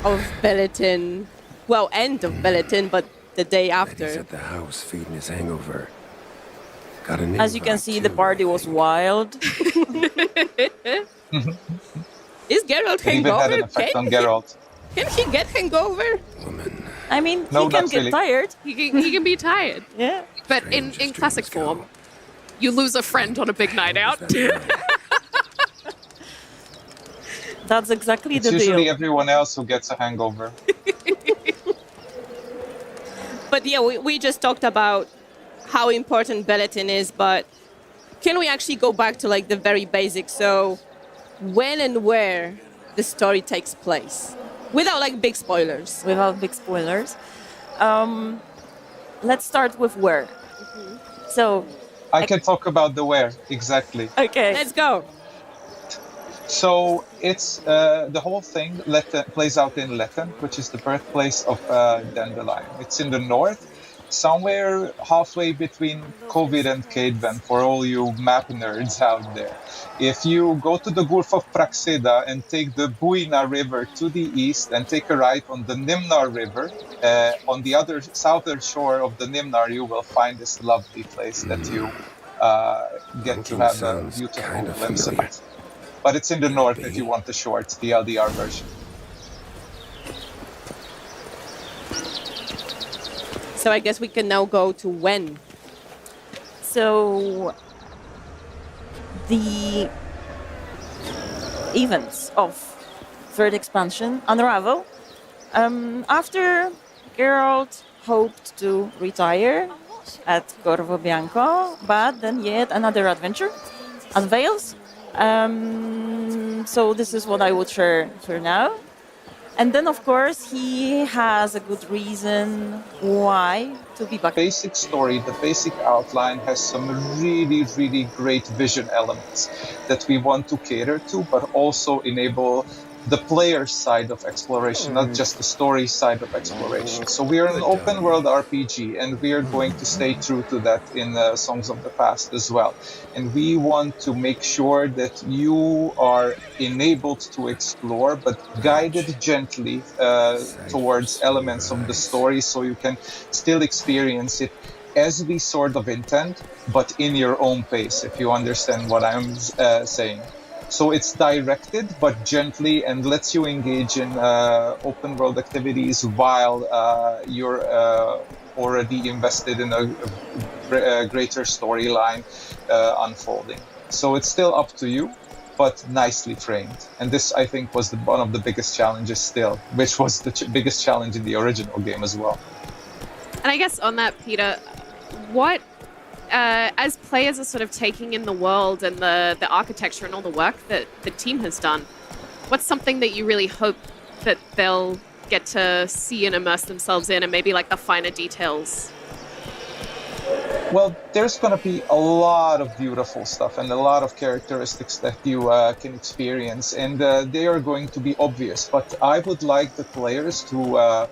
of Belletin, well, end of Belletin, but the day He's after. at the house feeding his hangover. Got an As you can invite, see, the too, party I was think. wild. Is Geralt It even had hangover? an effect on Geralt. Can he get hangover? Woman. I mean, No, he can not get really. tired. He can be tired. Yeah. But Strange in as classic dreams go. form, you lose a friend on a big night out. That girl. That's exactly It's the usually deal. everyone else who gets a hangover. But yeah, we just talked about how important Belletin is, but can we actually go back to like the very basics? So when and where the story takes place? Without like big spoilers. Without big spoilers. Let's start with where. So, I can talk about the where, exactly. okay. Let's go. So it's the whole thing plays out in Letten, which is the birthplace of Dandelion. It's in the north, somewhere halfway between Covid and Cadeven, for all you map nerds out there. If you go to the Gulf of Praxeda and take the Buina River to the east and take a right on the Nimnar River, on the other southern shore of the Nimnar, you will find this lovely place that you get to Thinking have a sounds beautiful kinda glimpse of familiar. it. But it's in the north if you want the shorts, the LDR version. So I guess we can now go to when. So, the events of third expansion unravel after Geralt hoped to retire at Corvo Bianco, but then yet another adventure unveils. So this is what I would share for now. And then, of course, he has a good reason why to be back. Basic story, the basic outline has some really, really great vision elements that we want to cater to, but also enable the player side of exploration, not just the story side of exploration. So we are an open world RPG, and we are going to stay true to that in Songs of the Past as well. And we want to make sure that you are enabled to explore, but guided gently towards elements of the story so you can still experience it as we sort of intend, but in your own pace, if you understand what I'm saying. So it's directed, but gently, and lets you engage in open world activities while you're already invested in a greater storyline unfolding. So it's still up to you, but nicely framed. And this, I think, was one of the biggest challenges still, which was the biggest challenge in the original game as well. And I guess on that, Peter, what, as players are sort of taking in the world and the architecture and all the work that the team has done, what's something that you really hope that they'll get to see and immerse themselves in, and maybe like the finer details? Well, there's going to be a lot of beautiful stuff and a lot of characteristics that you can experience, and they are going to be obvious. But I would like the players to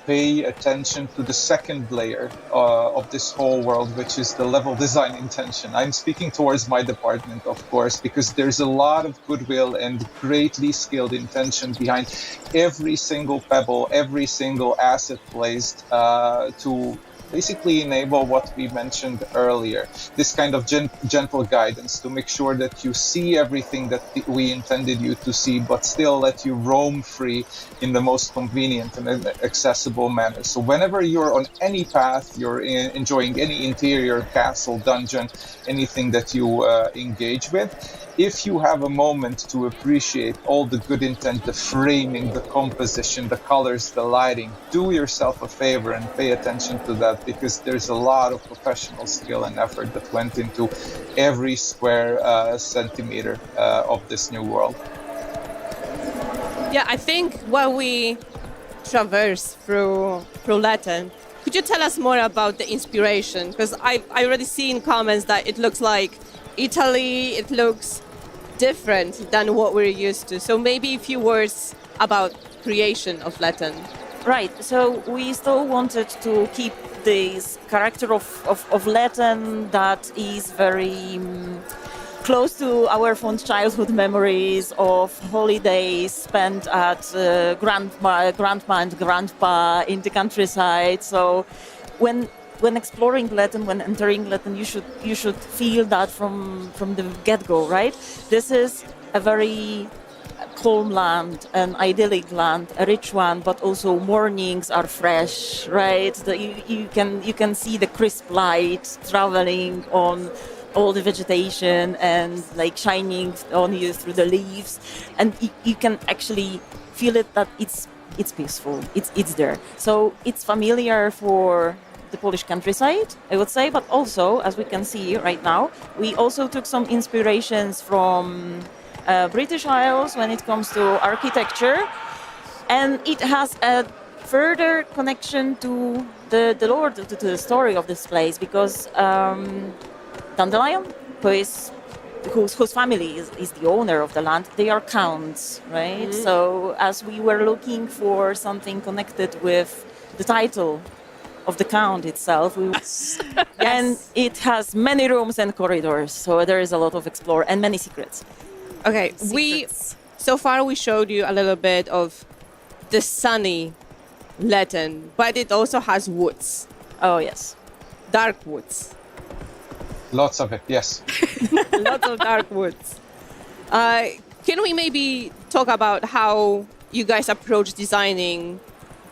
pay attention to the second layer of this whole world, which is the level design intention. I'm speaking towards my department, of course, because there's a lot of goodwill and greatly skilled intention behind every single pebble, every single asset placed to basically enable what we mentioned earlier, this kind of gentle guidance to make sure that you see everything that we intended you to see, but still let you roam free in the most convenient and accessible manner. So whenever you're on any path, you're enjoying any interior castle, dungeon, anything that you engage with, if you have a moment to appreciate all the good intent, the framing, the composition, the colors, the lighting, do yourself a favor and pay attention to that, because there's a lot of professional skill and effort that went into every square centimeter of this new world. Yeah, I think while we traverse through Latin, could you tell us more about the inspiration? Because I already see in comments that it looks like Italy, it looks different than what we're used to. So maybe a few words about creation of Latin. Right, so we still wanted to keep this character of Latin that is very close to our fond childhood memories of holidays spent at grandma and grandpa in the countryside. So when exploring Latin, when entering Latin, you should feel that from the get-go, right? This is a very calm land, an idyllic land, a rich one, but also mornings are fresh, right? You can see the crisp light traveling on all the vegetation and like shining on you through the leaves, and you can actually feel it that it's peaceful, it's there. So it's familiar for the Polish countryside, I would say, but also, as we can see right now, we also took some inspirations from British Isles when it comes to architecture, and it has a further connection to the lore, to the story of this place, because Dandelion, whose family is the owner of the land, they are counts, right? So as we were looking for something connected with the title of the count itself, and it has many rooms and corridors, so there is a lot of explore and many secrets. Okay, so far we showed you a little bit of the sunny Latin, but it also has woods, Oh yes. dark woods. Lots of it, yes. Lots of dark woods. Can we maybe talk about how you guys approach designing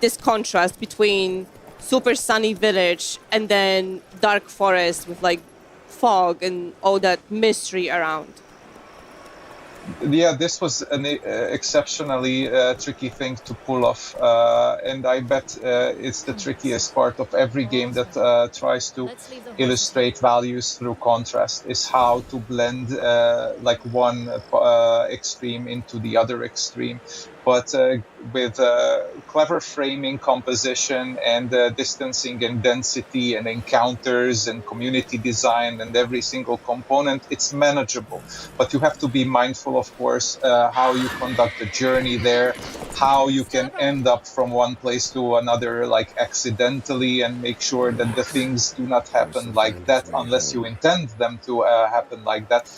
this contrast between super sunny village and then dark forest with like fog and all that mystery around? Yeah, this was an exceptionally tricky thing to pull off, and I bet it's the trickiest part of every game that tries to illustrate values through contrast, is how to blend like one extreme into the other extreme. But with clever framing, composition, and distancing and density and encounters and community design and every single component, it's manageable. But you have to be mindful, of course, how you conduct the journey there, how you can end up from one place to another like accidentally, and make sure that the things do not happen like that unless you intend them to happen like that.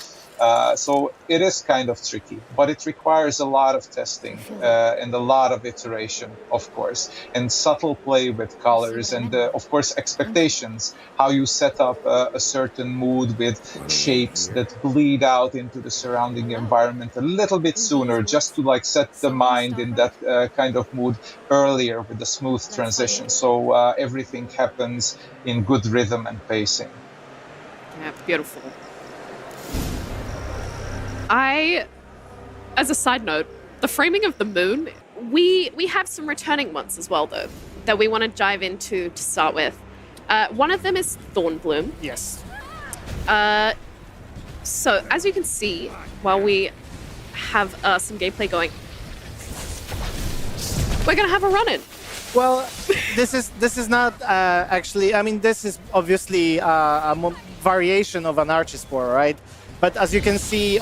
So it is kind of tricky, but it requires a lot of testing and a lot of iteration, of course, and subtle play with colors and, of course, expectations, how you set up a certain mood with shapes that bleed out into the surrounding environment a little bit sooner, just to like set the mind in that kind of mood earlier with the smooth transition. So everything happens in good rhythm and pacing. Yeah, beautiful. As a side note, the framing of the moon, we have some returning ones as well, though, that we want to dive into to start with. One of them is Thornbloom. Yes. So, as you can see, while we have some gameplay going, we're going to have a run-in. Well, this is not actually. I mean, this is obviously a variation of an Archispore, right? But as you can see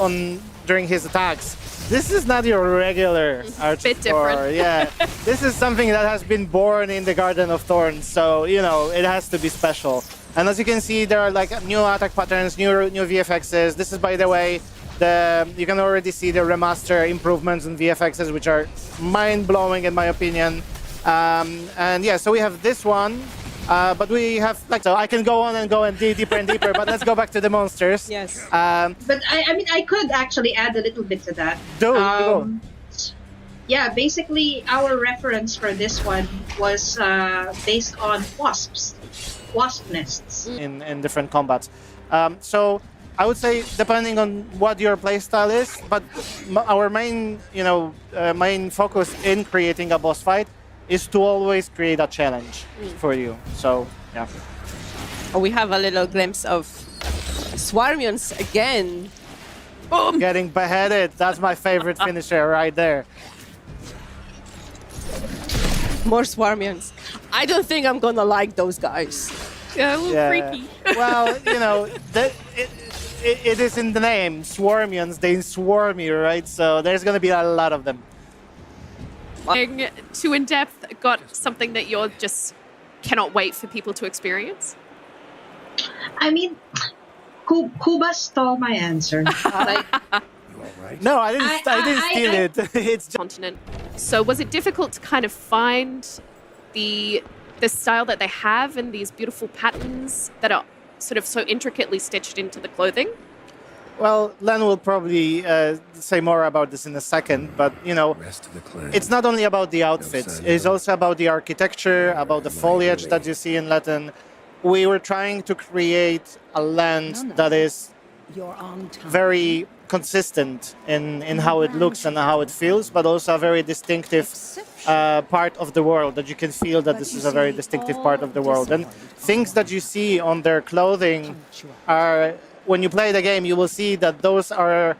during his attacks, this is not your regular Archispore. Bit different. Yeah, this is something that has been born in the Garden of Thorns, so you know it has to be special. And as you can see, there are like new attack patterns, new VFXs. This is, by the way, you can already see the remaster improvements in VFXs, which are mind-blowing in my opinion. And yeah, so we have this one. But we have, like, so I can go on and go and dig deeper and deeper, but let's go back to the monsters. Yes. But I mean, I could actually add a little bit to that. Go. Yeah, basically, our reference for this one was based on wasp nests. In different combats. So I would say, depending on what your playstyle is, but our main, main focus in creating a boss fight is to always create a challenge for you. So, yeah. We have a little glimpse of Swarmions again. Boom! Getting beheaded. That's my favorite finisher right there. More Swarmions. I don't think I'm gonna like those guys. Yeah, a little freaky. Well, it is in the name. Swarmions, they swarm you, right? So there's going to be a lot of them. Too in-depth, got something that you're just cannot wait for people to experience? I mean, Kuba stole my answer. Like, You all right? No, I didn't steal it. It's just Continent. So was it difficult to kind of find the style that they have and these beautiful patterns that are sort of so intricately stitched into the clothing? well, Len will probably say more about this in a second, but you know, Rest of the clan. it's not only about the outfits. It's also about the architecture, about the foliage that you see in Latin. We were trying to create a land that is You're on time. very consistent in how it looks and how it feels, but also a very distinctive part of the world that you can feel that this is a very distinctive part of the world. And things that you see on their clothing are, when you play the game, you will see that those are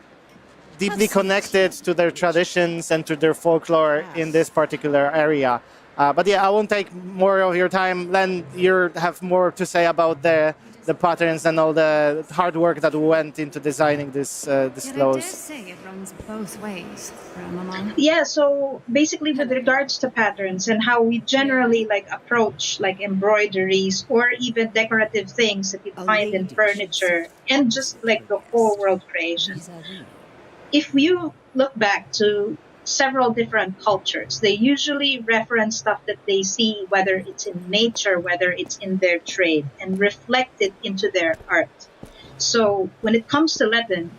deeply connected to their traditions and to their folklore in this particular area. But yeah, I won't take more of your time. Len, you have more to say about the patterns and all the hard work that went into designing this Yet I dare clothes. say it runs both ways, Ramamon. yeah, so basically with regards to patterns and how we generally like approach like embroideries or even decorative things that you find in furniture and just like the whole world creation. If you look back to several different cultures, they usually reference stuff that they see, whether it's in nature, whether it's in their trade, and reflect it into their art. So when it comes to Latin,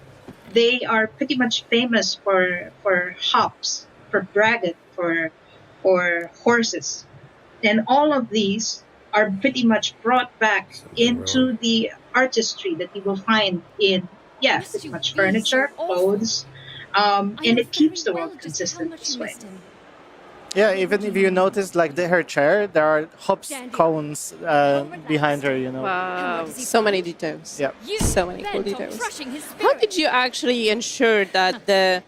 they are pretty much famous for hops, for dragon, for horses. And all of these are pretty much brought back into the artistry that you will find in, pretty much furniture, clothes, and it keeps the world consistent this way. Yeah, even if you notice, like her chair, there are hops cones behind her. You know. Wow. So many details. Yeah. So many cool details. How did you actually ensure that the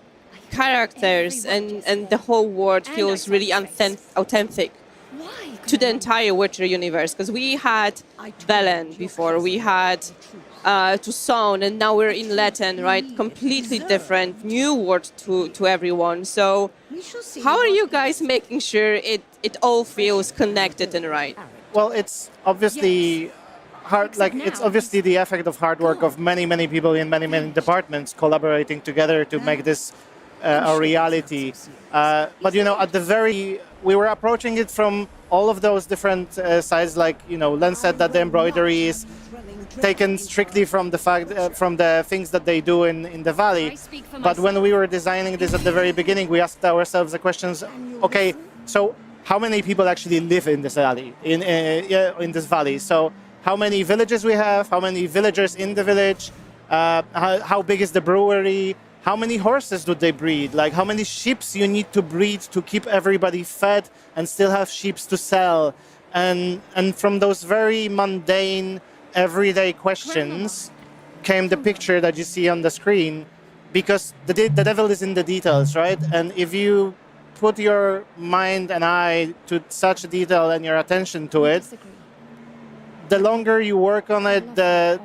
characters and the whole world feels really authentic to the entire Witcher universe? Because we had Velen before, we had Tucson, and now we're in Latin, right? Completely different, new word to everyone. So how are you guys making sure it all feels connected and right? Well, it's obviously hard. Like it's obviously the effect of hard work of many people in many departments collaborating together to make this a reality. But you know, we were approaching it from all of those different sides. Like you know, Len said that the embroidery is taken strictly from the fact from the things that they do in the valley. But when we were designing this at the very beginning, we asked ourselves the questions: okay, so how many people actually live in this valley? In this valley, so how many villages we have? How many villagers in the village? How big is the brewery? How many horses do they breed? Like how many sheep you need to breed to keep everybody fed and still have sheep to sell? And from those very mundane, everyday questions came the picture that you see on the screen, because the devil is in the details, right? And if you put your mind and eye to such detail and your attention to it, the longer you work on it, the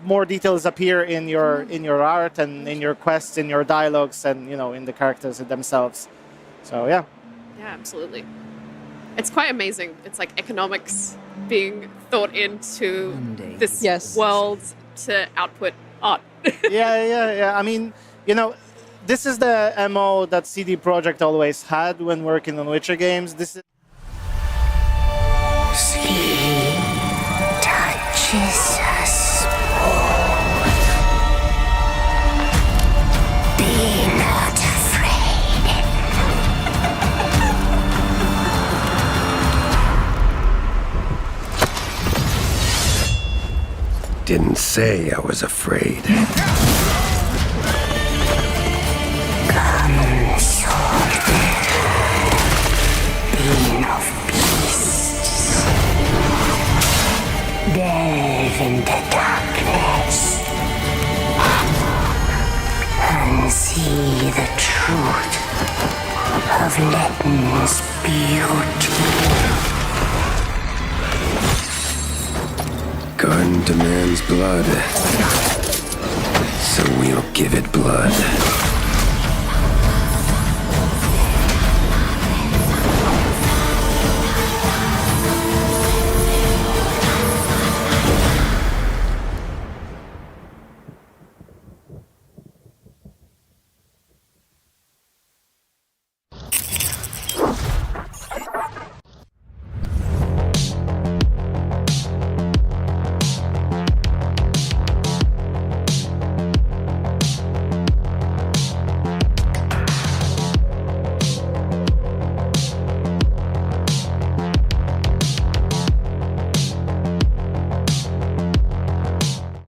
more details appear in your art and in your quests, in your dialogues, and you know, in the characters themselves. So yeah. Yeah, absolutely. It's quite amazing. It's like economics being thought into this world to output art. yeah. I mean, you know, this is the MO that CD Projekt always had when working on Witcher games. This is touches us both. Be not afraid. Didn't say I was afraid. Come, sword being of beasts. Delve into darkness and see the truth of Latin's beauty. Garden demands blood, so we'll give it blood.